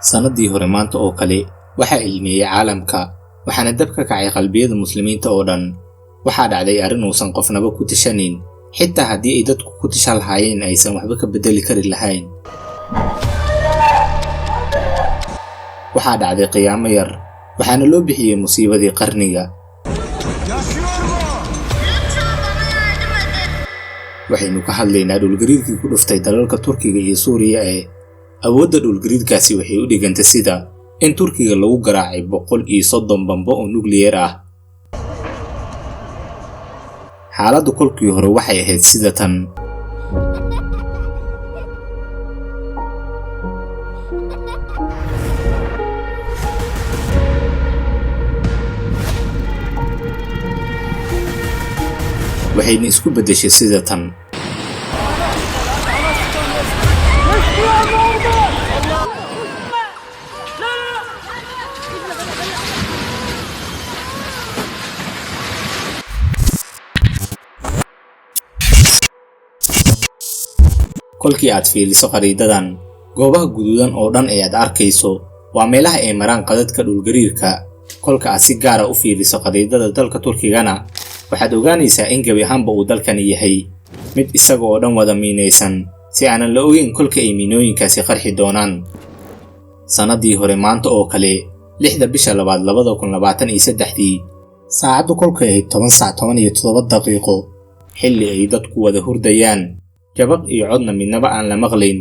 sanadii hore maanta oo kale waxaa ilmeeyay caalamka waxaana dab ka kacay qalbiyada muslimiinta oo dhan waxaa dhacday arrin uusan qofnaba ku tashanayn xitaa haddii ay dadku ku tashan lahaayeen aysan waxba ka bedeli kari lahayn waxaa dhacday qiyaamo yar waxaana loo bixiyay musiibadii qarniga waxaynu ka hadlaynaa dhulgariirkii ku dhuftay dalalka Turkiga iyo Suuriya awoodda dhulgariirkaasi waxay u dhigantay sida in Turkiga lagu garaacay 130 bambo oo nuclear ah xaaladdu kolkii hore waxay ahayd sida tan waxayna isku bedeshay sida tan kolkii aad fiiriso qariidadan goobaha guduudan oo dhan ee aad arkayso waa meelaha ay maraan qadadka dhulgariirka kolka aad si gaar ah u fiiriso qariidada dalka Turkigana waxaad ogaanaysaa in gabi ahaanba uu dalkani yahay mid isaga oo dhan wada miinaysan si aanan la ogeyn kolka ay miinooyinkaasi qarxi doonaan sanadii hore maanta oo kale 6 bisha 2023 saacadu kolkay ahayd 10:17 daqiiqo xilli ay dadku wada hurdayaan jabaq iyo codna midnaba aan la maqlayn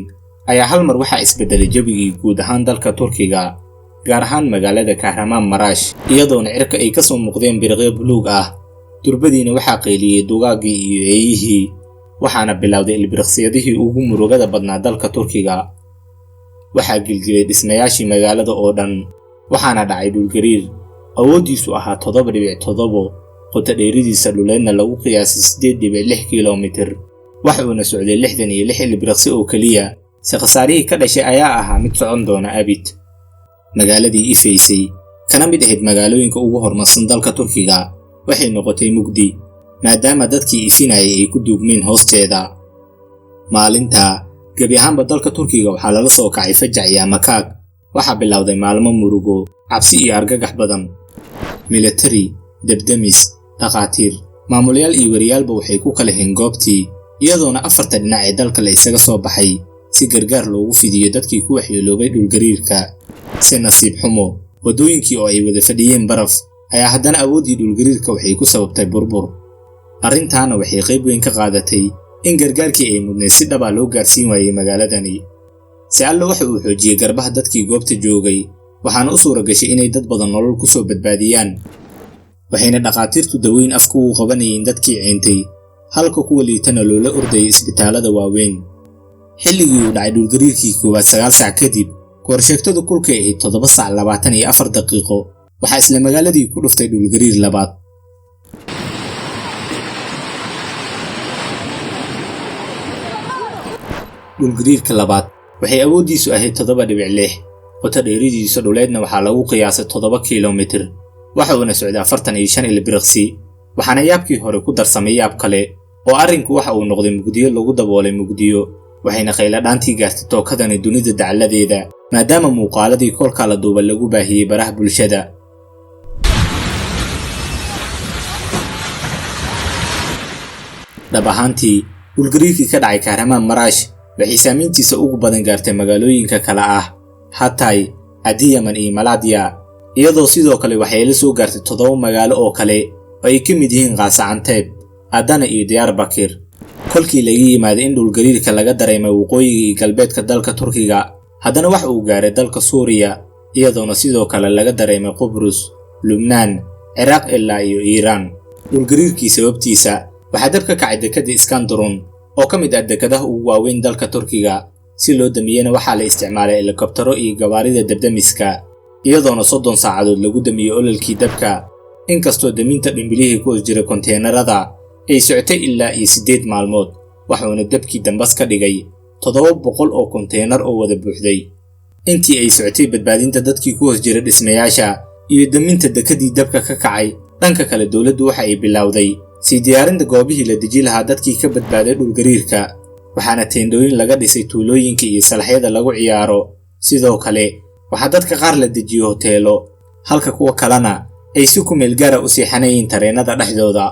ayaa hal mar waxaa isbedelay jabigii guud ahaan dalka Turkiga gaar ahaan magaalada Kahramanmaraş iyadoona cirka ay ka soo muuqdeen biriqyo buluug ah durbadiina waxaa qayliyay dugaagii iyo eeyihii waxaana bilowday ilbiriqsiyadihii ugu murugada badnaa dalka Turkiga waxaa gilgilay dhismayaashii magaalada oo dhan waxaana dhacay dhulgariir awoodiisu ahaa 7.7 qoto dheeridiisa dhuleedna lagu qiyaasay 8.6 kiiloomitir waxuuna socday 66 ilbiriqsi oo kaliya si khasaarihii ka dhashay ayaa ahaa mid socon doona abid magaaladii ifaysay kana mid ahayd magaalooyinka ugu horumarsan dalka Turkiga waxay noqotay mugdi maadaama dadkii ifinayay ay ku duugmeen hoosteeda maalinta gabi ahaanba dalka Turkiga waxaa lala soo kacay fajac iyo makaag waxaa bilowday maalmo murugo cabsi iyo argagax badan military debdemis dhaqaatiir maamulayaal iyo wariyaalba waxay ku kala heen goobtii iyadoona afarta dhinac ee dalka la isaga soo baxay si gargaar loogu fidiyo dadkii ku waxyeeloobay dhulgariirka si nasiib xumo wadooyinkii oo ay wada fadhiyeen baraf ayaa haddana awoodii dhulgariirka waxay ku sababtay burbur arrintaana waxay qayb weyn ka qaadatay in gargaarkii ay mudnay si dhab ah loo gaarsiin waayay magaaladani si alla waxa uu xoojiyay garbaha dadkii goobta joogay waxaana u suura gashay inay dad badan nolol ku soo badbaadiyaan waxayna dhaqaatiirtu daweyn afku u qabanayeen dadkii ceentay halka kuwa liitana loola ordayay isbitaalada waaweyn xilligii uu dhacay dhulgariirkii koowaad 9 saac kadib koorsheegtada kulkay ahayd 7:24 daqiiqo waxaa isla magaaladii ku dhuftay dhulgariir labaad dhulgariirka labaad waxay awoodiisu ahayd 7.6 qoto dheeridiisa dhuleedna waxaa lagu qiyaasay 7 kiiloomitir waxuuna socday 45 ilbiriqsi waxaana yaabkii hore ku darsamay yaab kale oo arrinku waxa uu noqday mugdiyo lagu daboolay mugdiyo waxayna qayla dhaantii gaartay tookadani dunida dacaladeeda maadaama muuqaaladii kolka la duuba lagu baahiyay baraha bulshada dhab ahaantii dhulgariirkii ka dhacay Kahramanmaraş waxay saamayntiisa ugu badan gaartay magaalooyinka kale ah Hatay, Adiyaman iyo Malatya iyadoo sidoo kale waxay la soo gaartay 7 magaalo oo kale oo ay ka mid yihiin Gaziantep, Adana iyo Diyarbakir kolkii laga yimaaday in dhulgariirka laga dareemay waqooyiga iyo galbeedka dalka Turkiga haddana wax uu gaaray dalka Suuriya iyadoona sidoo kale laga dareemay Qubrus, Lubnaan, Ciraaq ilaa iyo Iiraan dhulgariirkii sababtiisa waxaa dab ka kacay dekada Iskandarun oo ka mid ah dekadaha ugu waaweyn dalka Turkiga si loo damiyana waxaa la isticmaalay helikobtaro iyo gawaarida dabdamiska iyadoona 30 saacadood lagu damiyay ololkii dabka inkastoo daminta dhimbilihii ku jira konteenarada ay socotay ilaa 8 maalmood waxaana dabkii dambas ka dhigay 700 oo konteenar oo wada buuxday. intii ay socotay badbaadinta dadkii ku hoos jira dhismayaasha iyo daminta dekadii dabka ka kacay, dhanka kale dawladdu waxa ay bilowday sii diyaarinta goobihii la deji lahaa dadkii ka badbaaday dhulgariirka, waxaana teendooyin laga dhisay tuulooyinka iyo salaxyada lagu ciyaaro. sidoo kale waxaa dadka qaar la dejiyo hoteelo, halka kuwa kalena ay si ku meel gaar ah u seexanayeen tareenada dhexdooda.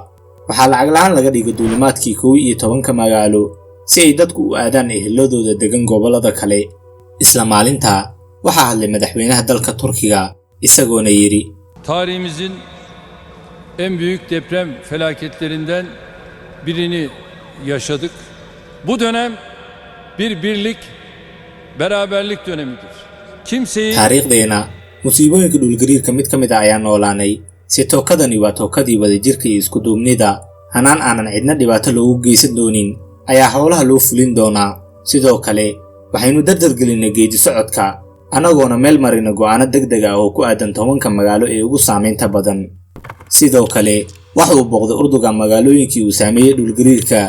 waxaa lacag la'aan laga dhigay duulimaadkii 11 magaalo si ay dadku u aadaan eheladooda degan gobollada kale. isla maalinta waxaa hadlay madaxweynaha dalka Turkiga isagoona yiri: tarihimizin en büyük deprem felaketlerinden birini yaşadık. Bu dönem bir birlik, beraberlik dönemidir. Kimseyi taariikhdeena musiibooyinka dhulgariirka mid ka mid ah ayaa noolaanay. si tookadani waa tookadii wadajirka iyo isku duubnida, hanaan aanan cidna dhibaato loogu geysan doonin ayaa howlaha loo fulin doonaa. sidoo kale waxaynu dardargelinay geedi socodka anagoona meel marina go'aano degdeg ah oo ku aadan 10 magaalo ee ugu saameynta badan. sidoo kale waxa uu booqday Erdogan magaalooyinkii uu saameeyay dhulgariirka,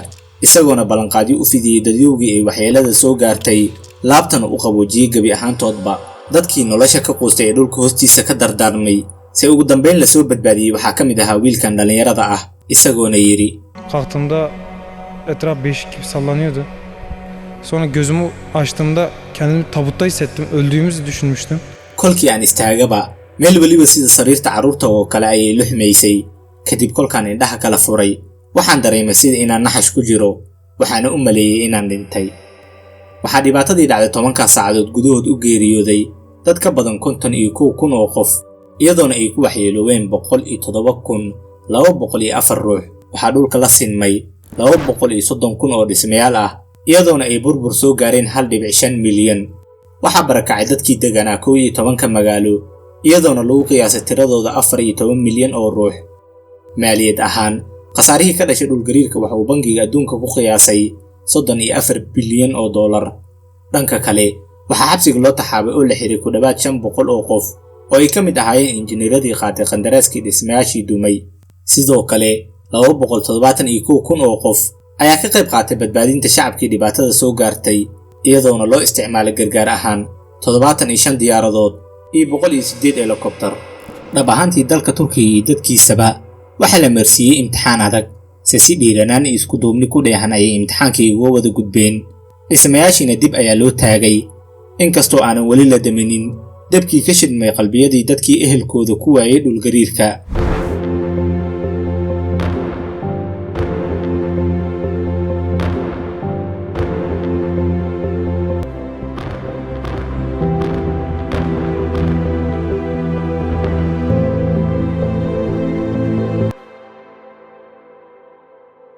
isagoona ballanqaadyo u fidiyay dadyowgii ay waxyeelada soo gaartay, laabtana u qaboojiyay gebi ahaantoodba. dadkii nolosha ka quustay ee dhulka hoostiisa ka dardaarmay si ugu dambeyn la soo badbaadiyay waxaa ka mid ahaa wiilkan dhalinyarada ah, isagoona yiri: kalktığımda etraf beşik gibi sallanıyordu. Sonra gözümü açtığımda kendimi tabutta hissettim. Öldüğümüzü düşünmüştüm. kolkii aan istaagaba meel waliba sida sariirta carruurta oo kale ayay luxmaysay. kadib kolkaan indhaha kala furay waxaan dareemay sida inaan naxash ku jiro, waxaana u maleeyay inaan dhintay. waxaa dhibaatadii dhacday 10 saacadood gudahood u geeriyooday dad ka badan 51,000 oo qof, iyadoona ay ku waxyeeloobeen 107,204 ruux. waxaa dhulka la sinmay 230,000 oo dhismayaal ah, iyadoona ay burbur soo gaareen 1.5 milyan. waxaa barakacay dadkii deganaa 11 magaalo, iyadoona lagu qiyaasay tiradooda 14 milyan oo ruux. maaliyad ahaan khasaarihii ka dhashay dhulgariirka waxa uu bangiga adduunka ku qiyaasay 34 bilyan oo dollar. dhanka kale waxaa xabsiga loo taxaabay oo la xiray ku dhawaad 500 oo qof oo ay ka mid ahaayeen injineeradii qaatay qandaraaskii dhismayaashii dumay. sidoo kale 271,000 oo qof ayaa ka qayb qaatay badbaadinta shacabkii dhibaatada soo gaartay, iyadoona loo isticmaalay gargaar ahaan 75 diyaaradood iyo 108 helikobtar. dhab ahaantii dalka Turkiga iyo dadkiisaba waxaa la marsiiyey imtixaan adag, si dhiiranaan iyo isku duubni ku dheehan ayay imtixaankii uga wada gudbeen. dhismayaashiina dib ayaa loo taagay, inkastoo aanan weli la damanin dabkii ka shidmay qalbiyadii dadkii ehelkooda ku waayay dhulgariirka.